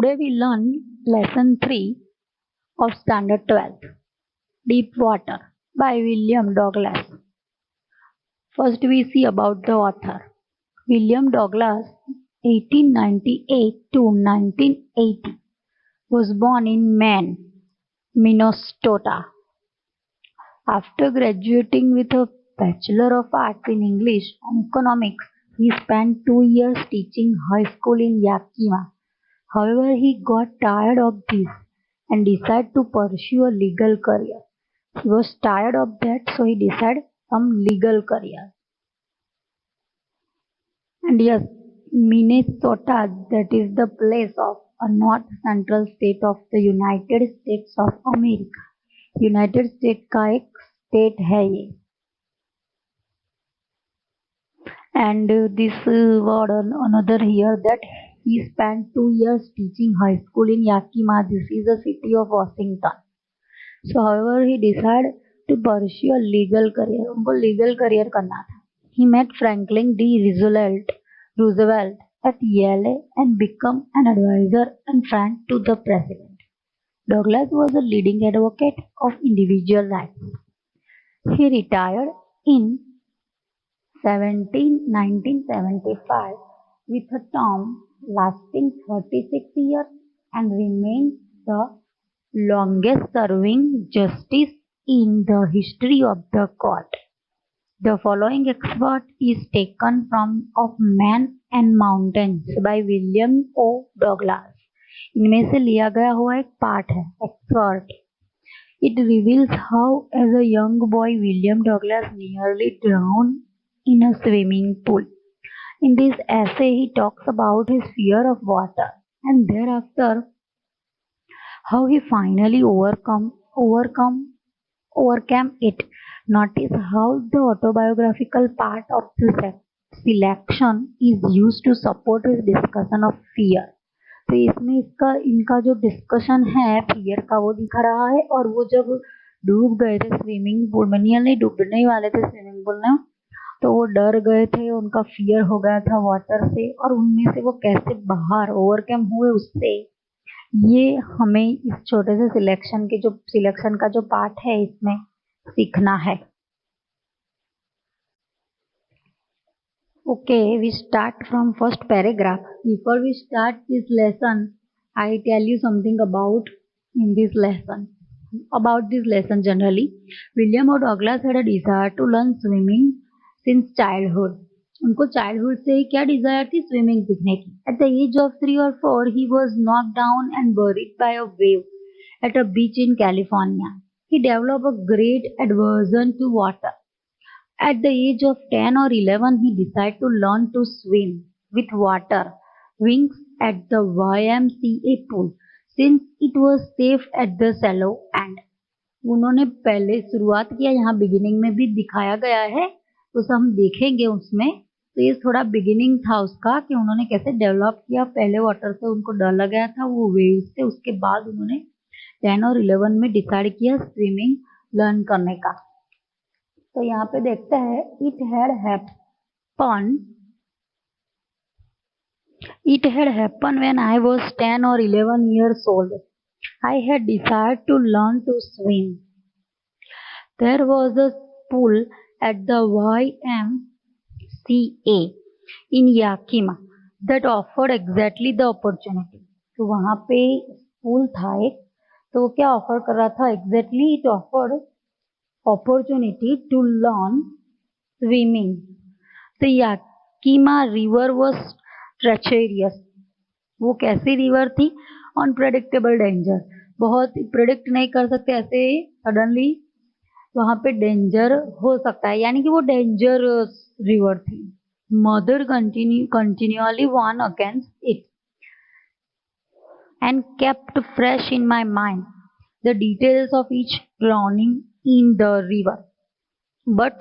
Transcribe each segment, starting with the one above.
Today we learn lesson 3 of standard 12, Deep Water by William Douglas. First we see about the author. William Douglas, 1898 to 1980, was born in Maine, Minnesota. After graduating with a Bachelor of Arts in English and Economics, he spent 2 years teaching high school in Yakima. However, he got tired of this and decided to pursue a legal career. He was tired of that, so he decided some legal career. And yes, Minnesota, that is the place of a north central state of the United States of America. United States का एक state है ये. And this word another here that he spent 2 years teaching high school in Yakima. This is a city of Washington. So however he decided to pursue a legal career. उनको legal career करना था. He met Franklin D. Roosevelt at Yale and became an advisor and friend to the president. Douglas was a leading advocate of individual rights. He retired in 1975 with a term lasting 36 years and remains the longest serving justice in the history of the court. The following excerpt is taken from of Men and Mountains by William O. Douglas. इनमें से लिया गया हुआ एक पाठ है, excerpt. It reveals how, as a young boy, William Douglas nearly drowned in a swimming pool. In this essay, he talks about his fear of water and thereafter how he finally overcame it. Notice how the autobiographical part of the selection is used to support his discussion of fear. तो इसमें इनका जो discussion है fear का वो दिखा रहा है, और वो जब डूब गए थे स्विमिंग पूल में, नियरली डूबने वाले थे स्विमिंग पूल में, तो वो डर गए थे, उनका फियर हो गया था वाटर से, और उनमें से वो कैसे बाहर ओवरकम हुए उससे, ये हमें इस छोटे से सिलेक्शन का जो पार्ट है इसमें सीखना है. Okay, we start from first paragraph. Before we start this lesson, I tell you something about this lesson generally. William O. Douglas had a desire to learn swimming since childhood. उनको childhood से ही क्या desire थी? Swimming सीखने की. At the age of 3 or 4, he was knocked down and buried by a wave at a beach in California. He developed a great aversion to water. At the age of 10 or 11, he decided to learn to swim with water wings at the YMCA pool since it was safe at the shallow end. उन्होंने पहले शुरुआत किया, यहाँ beginning में भी दिखाया गया है, तो हम देखेंगे उसमें. तो ये थोड़ा बिगिनिंग था उसका कि उन्होंने कैसे डेवलप किया. पहले वाटर से उनको डर लग गया था, वो वेव से. उसके बाद उन्होंने 10 और 11 में डिसाइड किया स्विमिंग लर्न करने का. तो यहाँ पे देखते हैं, it had happened when I was 10 or 11 years old. I had decided to learn to swim. There was a pool at the YMCA in Yakima that offered exactly the opportunity. तो वहाँ पे पूल था एक, तो वो क्या offer कर रहा था? Exactly, it offered opportunity to learn swimming. The Yakima river was treacherous. वो कैसी रिवर थी? Unpredictable danger. बहुत प्रेडिक्ट नहीं कर सकते, ऐसे सडनली वहाँ पे डेंजर हो सकता है, यानी कि वो डेंजरस रिवर थी. Mother continually warned against it and kept fresh in my mind the details of each drowning in the river. But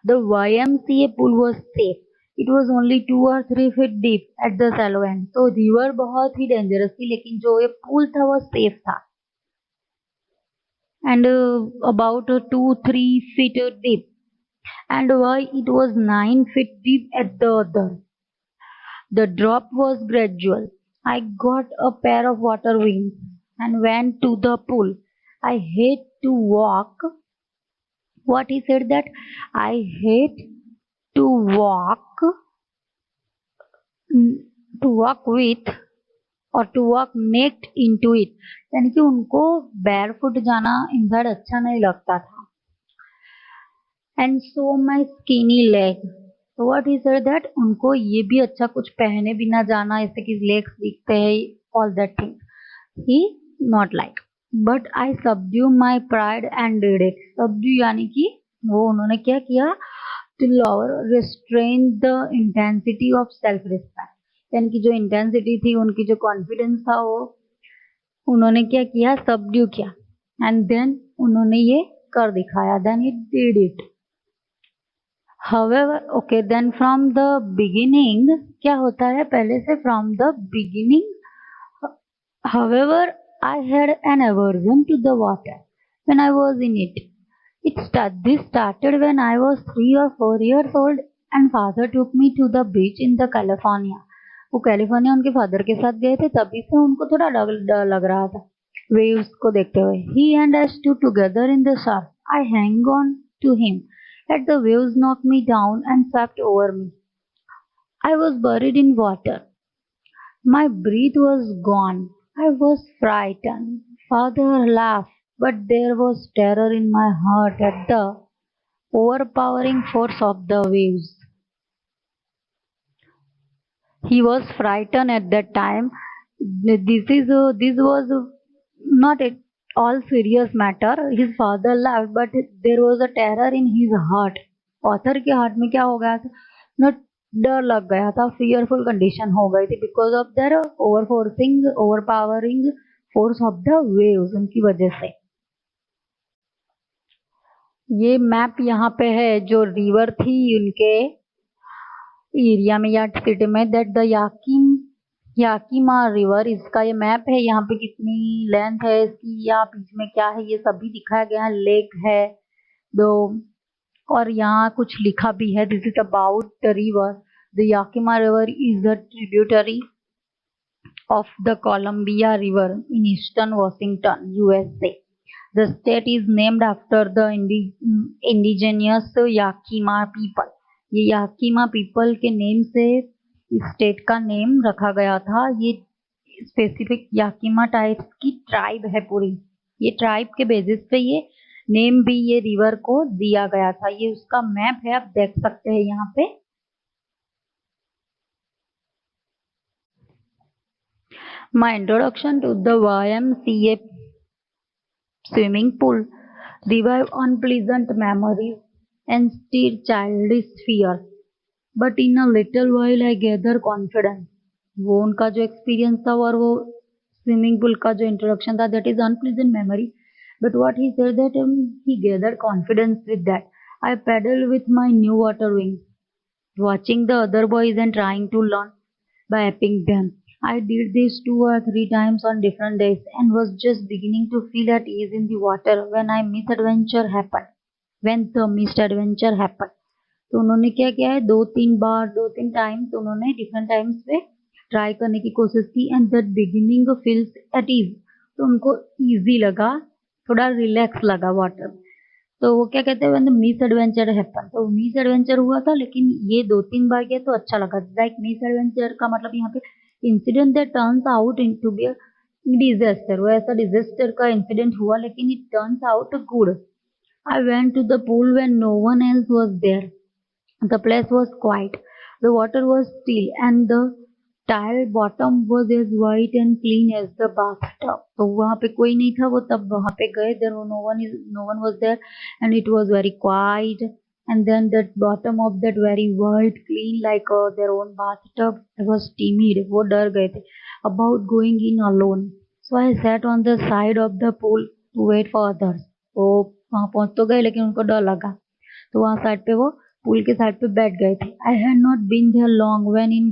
the YMCA pool was safe. It was only 2 or 3 feet deep at the shallow end. तो river बहुत ही dangerous थी, लेकिन जो ये pool था वो safe था. And about 2-3 feet deep. And why it was 9 feet deep at the other. The drop was gradual. I got a pair of water wings and went to the pool. I hate to walk. What he said that I hate to walk, mm, to walk with और to walk naked into it, यानी कि उनको बैरफुट जाना inside अच्छा नहीं लगता था. And so my skinny leg, तो व्हाट ही सेड दैट उनको ये भी अच्छा कुछ पहने भी ना जाना, ऐसे कि लेग्स दिखते हैं, all that thing he not like. But I subdue my pride and did it. Subdue यानी कि वो उन्होंने क्या किया, to lower restrain the intensity of self respect, यानी कि जो इंटेंसिटी थी, उनकी जो कॉन्फिडेंस था, वो उन्होंने क्या किया, सबड्यू किया. एंड देन उन्होंने ये कर दिखाया, then it did it. However, okay, then from the beginning क्या होता है पहले से, from the beginning. However, I had an aversion to the water when I was in it. This started when I was 3 or 4 years old and father took me to the beach in the California. वो California उनके father के साथ गए थे, तभी से उनको थोड़ा डर लग रहा था वेव्स को देखते हुए. He and I stood together in the surf. I hang on to him. Let the waves knock me down and swept over me. I was buried in water. My breath was gone. I was frightened. Father laughed, but there was terror in my heart at the overpowering force of the waves. He was frightened at that time. This was not at all serious matter. His father laughed, but there was a terror in his heart. Author के heart में क्या हो गया था, not डर लग गया था, फियरफुल कंडीशन हो गई थी, because of their overpowering force of the waves, उनकी वजह से. ये मैप यहाँ पे है, जो रिवर थी उनके एरिया में या सिटी में, दैट द याकीमा रिवर, इसका ये मैप है. यहाँ पे कितनी लेंथ है इसकी, या बीच में क्या है, ये सभी दिखाया गया है. लेक है दो, और यहाँ कुछ लिखा भी है. This is about the river. The Yakima river is the tributary of the Columbia River in eastern Washington, USA. The state is named after the indigenous Yakima people. ये याकीमा पीपल के नेम से स्टेट का name रखा गया था. ये specific याकीमा types की tribe है पूरी. ये ट्राइब के बेसिस पे ये नेम भी ये रिवर को दिया गया था. ये उसका मैप है, आप देख सकते हैं यहाँ पे. My introduction to the YMCA swimming pool revived unpleasant memories and stirred childish fear. But in a little while I gathered confidence. वो उनका जो एक्सपीरियंस था और वो स्विमिंग पूल का जो इंट्रोडक्शन था, that is unpleasant memory. But what he said that he gathered confidence with that. I paddled with my new water wings, watching the other boys and trying to learn by aping them. I did this 2 or 3 times on different days and was just beginning to feel at ease in the water when the misadventure happened. तो उन्होंने क्या किया है, 2-3 times उन्होंने different times पे try करने की कोशिश की. And that beginning feels at ease, तो उनको ईजी लगा, थोड़ा रिलैक्स लगा वाटर. तो वो क्या कहते हैं, मिस एडवेंचर हैपन, तो मिस एडवेंचर हुआ था, लेकिन ये 2-3 बार गया तो अच्छा लगा. लाइक मिस एडवेंचर का मतलब यहाँ पे incident that turns out into be disaster. वो ऐसा डिजास्टर का इंसिडेंट हुआ, लेकिन it turns out good. I went to the pool when no one else was there. The place was quiet, the water was still and the tile bottom was as white and clean as the bathtub. तो वहाँ पे कोई नहीं था, वो तब वहाँ पे गए, there no one was there and it was very quiet. And then the bottom of that very white clean like their own bathtub was timid. वो डर गए थे about going in alone. So I sat on the side of the pool to wait for others. वो वहाँ पहुँच तो गए, लेकिन उनको डर लगा, तो वहाँ साइड पे वो पूल के साइड पे बैठ गए थे. I had not been there long when in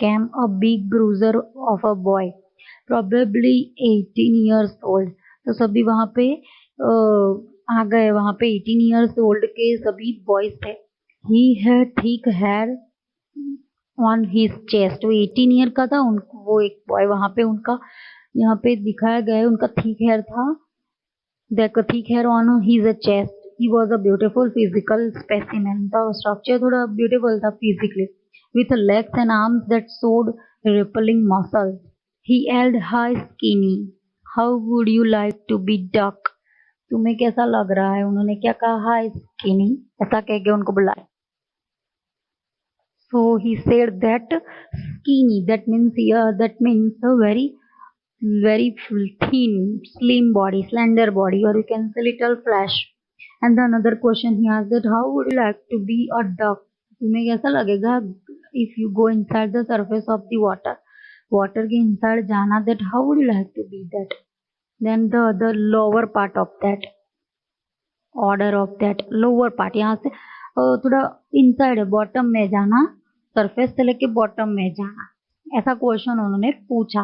came a big bruiser of a boy, probably 18 years old. तो सभी वहाँ पे आ गए, वहाँ पे 18 years old के सभी बॉयज थे. He had thick hair on his chest. वो 18 ईयर का था, उनको वो एक बॉय वहां पे उनका यहाँ पे दिखाया गया है, उनका थिक हेयर था, the thick hair on his chest. He was a beautiful physical specimen. The structure थोड़ा ब्यूटिफुल था physically, with legs and arms that showed rippling muscles. He held high skinny. How would you like to be duck? तुम्हें कैसा लग रहा है? उन्होंने क्या कहा? हाई स्किनी, ऐसा कह के उनको बुलाया। So he said that skinny, that means a very thin, slim body, slender body, or you can say little flesh. And the another question he asked that how would you like to be a duck? तुम्हें कैसा लगेगा if you go inside the surface of the water? Water के inside जाना, that how would you like to be that? Then the lower part of that, order of that lower part, यहाँ से थोड़ा inside bottom में जाना, surface से लेके bottom में जाना, ऐसा क्वेश्चन उन्होंने पूछा।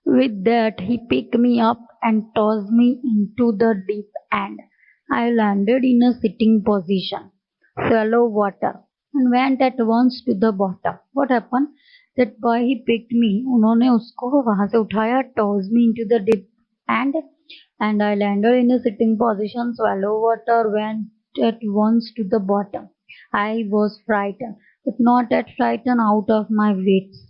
With that he picked me up and tossed me into the deep end. I landed in a sitting position, shallow water, and went at once to the bottom. What happened? That boy he picked me, उन्होंने उसको वहां से उठाया, tossed me into the deep end, and I landed in a sitting position, shallow water, went at once to the bottom. I was frightened, but not at frightened out of my wits.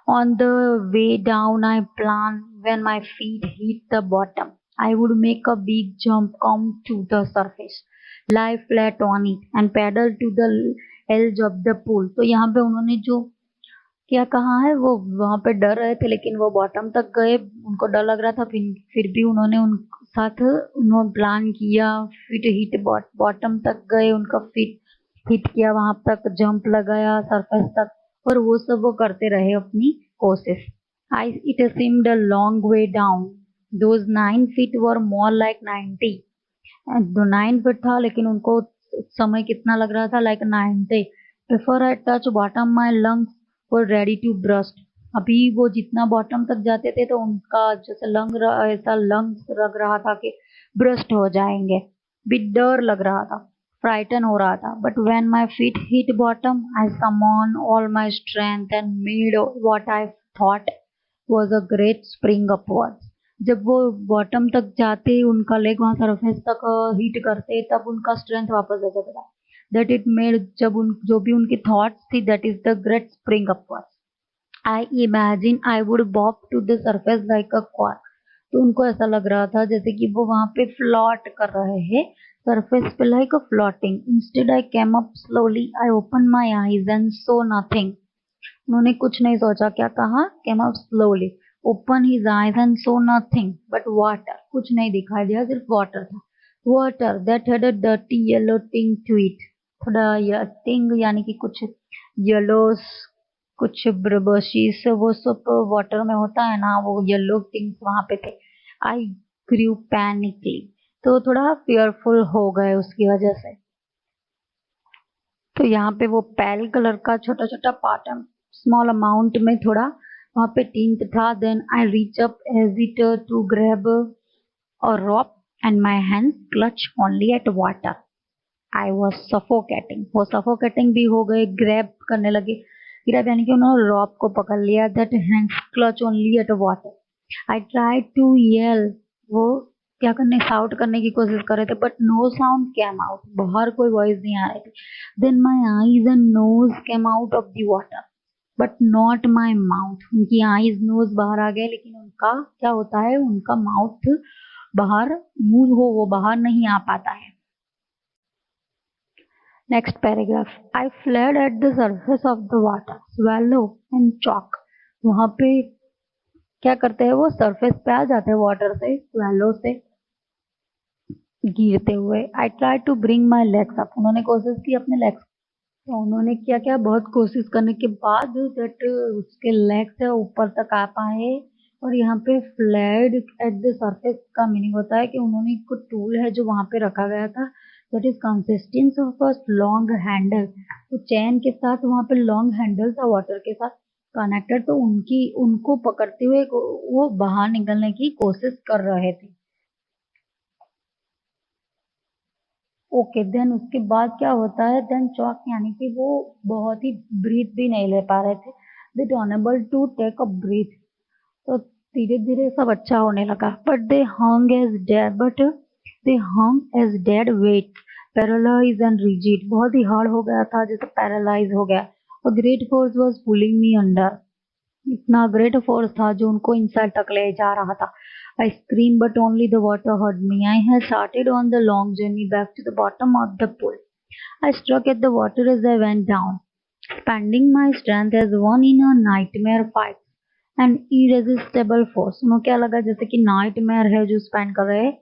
On the way down, I planned when my feet hit the bottom, I would make a big jump, come to the surface, lie flat on it, and paddle to the edge of the pool. तो यहाँ पे उन्होंने जो क्या कहा है, वो वहां पे डर रहे थे, लेकिन वो बॉटम तक गए, उनको डर लग रहा था, फिर भी उन्होंने उन साथ उन्होंने प्लान किया, फिट हिट बॉटम तक गए, उनका फिट हिट किया, वहां तक जंप लगाया सरफेस तक, और वो सब वो करते रहे अपनी कोशिश। I it seemed a long way down, those 9 feet were more like 90। 9 feet था, लेकिन उनको समय कितना लग रहा था? Like 90। Before I touch bottom my lungs were ready to burst. अभी वो जितना बॉटम तक जाते थे तो उनका जैसे ऐसा लंग्स लग रहा था कि ब्रस्ट हो जाएंगे, भी डर लग रहा था, फ्राइटन हो रहा था। But when my feet hit bottom I summon all my strength and made what I thought was a great spring upwards. जब वो बॉटम तक जाते, उनका लेग वहां सरफेस तक हिट करते, तब उनका स्ट्रेंथ वापस आ जाता था। दैट इट मेड, जब उन जो भी उनकी थॉट्स थी, that is the great spring upwards. I imagine I would bob to the surface like a cork. तो उनको ऐसा लग रहा था जैसे कि वो वहां पे फ्लॉट कर रहे हैं सरफेस पे, like a floating. Instead I came up slowly, I open my eyes and so nothing. उन्होंने कुछ नहीं सोचा, क्या कहा? Came up slowly, open his eyes and so nothing but water. कुछ नहीं दिखाई दिया, सिर्फ वाटर था। Water that had a dirty yellow टिंग टू इट। थोड़ा टिंग यानी कि कुछ येलो, कुछ ब्रबशीज वो सब वाटर में होता है ना, वो येलो थिंग्स वहां पे थे। आई ग्रू पैनिकली, तो थोड़ा फियरफुल हो गए उसकी वजह से। तो यहाँ पे वो पेल कलर का छोटा छोटा पार्ट है, स्मॉल अमाउंट में थोड़ा वहां पे टिंट था। Then I reach up hesitated to grab a rope and my hands clutch only at water. I was suffocating, वो सफोकेटिंग भी हो गए, ग्रैब करने लगे। ग्रैब यानी कि उन्होंने रॉप को पकड़ लिया। That hands clutch only at water. I try to yell, वो क्या करने, साउट करने की कोशिश कर रहे थे, but no sound came out, बाहर कोई वॉइस नहीं आ रही थी। Then my eyes and nose came out of the water but not my mouth. उनकी आईज नोज बाहर आ गए, लेकिन उनका क्या होता है, उनका माउथ बाहर, मुंह हो वो बाहर नहीं आ पाता है। Next paragraph. I fled at the surface of the water, swallow and chalk. वहां पे क्या करते हैं, वो सरफेस पे आ जाते हैं वाटर से, swallow से गिरते हुए। I tried to bring my legs up. उन्होंने कोशिश की अपने legs, तो उन्होंने क्या क्या, बहुत कोशिश करने के बाद that उसके legs है ऊपर तक आ पाए। और यहाँ पे फ्लैड एट द सरफेस का मीनिंग होता है कि उन्होंने कुछ टूल है जो वहां पे रखा गया था, that is consistence of a long handle. तो चैन के साथ वहां पे लॉन्ग हैंडल था वाटर के साथ कनेक्टेड, तो उनको पकड़ते हुए वो बाहर निकलने की कोशिश कर रहे थे। ओके देन उसके बाद क्या होता है, देन चॉक यानी कि वो बहुत ही ब्रीथ भी नहीं ले पा रहे थे, they unable to take a breath. तो धीरे धीरे सब अच्छा होने लगा, they hung as dead weight, paralyse and rigid, बहुत ही हार्ड हो गया था, जैसे पैरालाइज हो गया। A great force was pulling me under, इतना ग्रेट फोर्स था जो उनको इनसाइड तक ले जा रहा था। I screamed, but only the water heard me. I had started on the long journey back to the bottom of the pool. I struck at the water as I went down, spending my strength as one in a nightmare fight. An irresistible force. उन्हें क्या लगा जैसे कि nightmare है जो spend कर रहे हैं,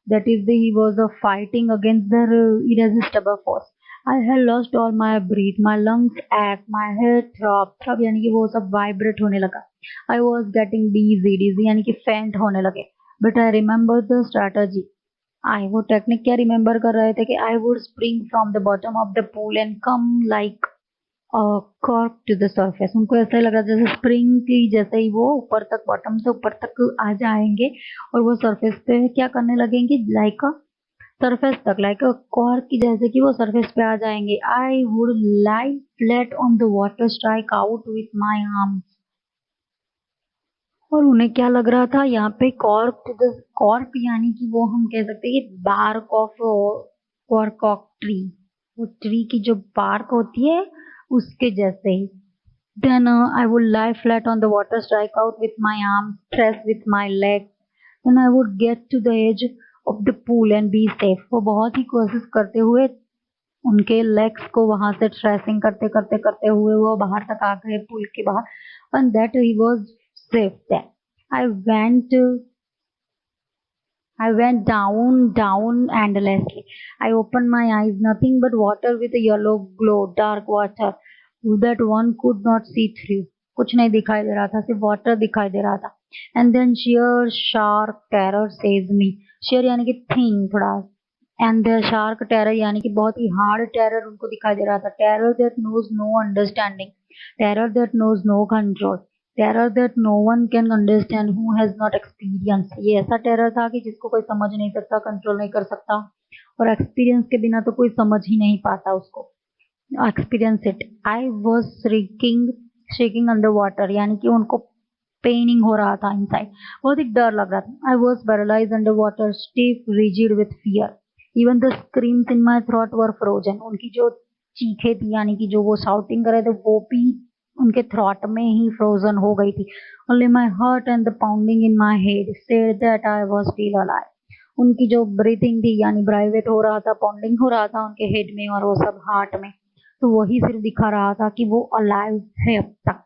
that is he was fighting against the irresistible force. I had lost all my breath, my lungs ached, my head throbbed यानी कि वो सब vibrate होने लगा। I was getting dizzy यानी कि faint होने लगे। But I remembered the strategy. वो टेक्निक क्या रिमेम्बर कर रहे थे कि I would spring from the bottom of the pool and come like a cork to the surface. उनको ऐसा लगा जैसे स्प्रिंग की जैसे ही वो ऊपर तक बॉटम से ऊपर तक आ जाएंगे और वो सरफेस पे क्या करने लगेंगे, लाइक अ सरफेस तक, लाइक अ कॉर्क की जैसे कि वो सरफेस पे आ जाएंगे। I would lie flat on the water, strike out with my arms. और उन्हें क्या लग रहा था यहाँ पे कॉर्क, कॉर्क यानी कि वो हम कह सकते हैं कि बार्क ऑफ कॉर्क ट्री, वो ट्री की जो बार्क होती है उसके जैसे ही। Then I would lie flat on the water, strike out with my arms, press with my legs. Then I would get to the edge of the pool and be safe. वो बहुत ही कोशिश करते हुए उनके लेग्स को वहां से tracing करते करते करते हुए वो बाहर तक आ गए पूल के बाहर, and that he was safe there. I went I went down endlessly. I opened my eyes, nothing but water with a yellow glow, dark water that one could not see through. कुछ नहीं दिखाई दे रहा था, सिर्फ water दिखाई दे रहा था। And then sheer shark terror seized me. sheer यानी कि थिंग थोड़ा, and the shark terror यानी कि बहुत ही हार्ड टेरर उनको दिखाई दे रहा था। terror that knows no understanding, terror that knows no control, terror that no one can understand who has not experience. ये ऐसा टेरर था कि जिसको कोई समझ नहीं सकता, कंट्रोल नहीं कर सकता, और एक्सपीरियंस के बिना तो कोई समझ ही नहीं पाता उसको, experience it. I was shaking under water यानी कि उनको पेनिंग हो रहा था इनसाइड, बहुत ही डर लग रहा था। I was paralyse under water, stiff rigid with fear, even the screams in my throat were frozen. उनकी जो चीखे थी यानी कि जो वो शाउटिंग कर रहे थे वो भी उनके थ्रॉट में ही फ्रोजन हो गई थी। Only my heart and the pounding in my head said that I was still alive. उनकी जो ब्रीथिंग थी यानी ब्राइवेट हो रहा था, पाउंडिंग हो रहा था उनके हेड में और वो सब हार्ट में, तो वही सिर्फ दिखा रहा था कि वो अलाइव है अब तक।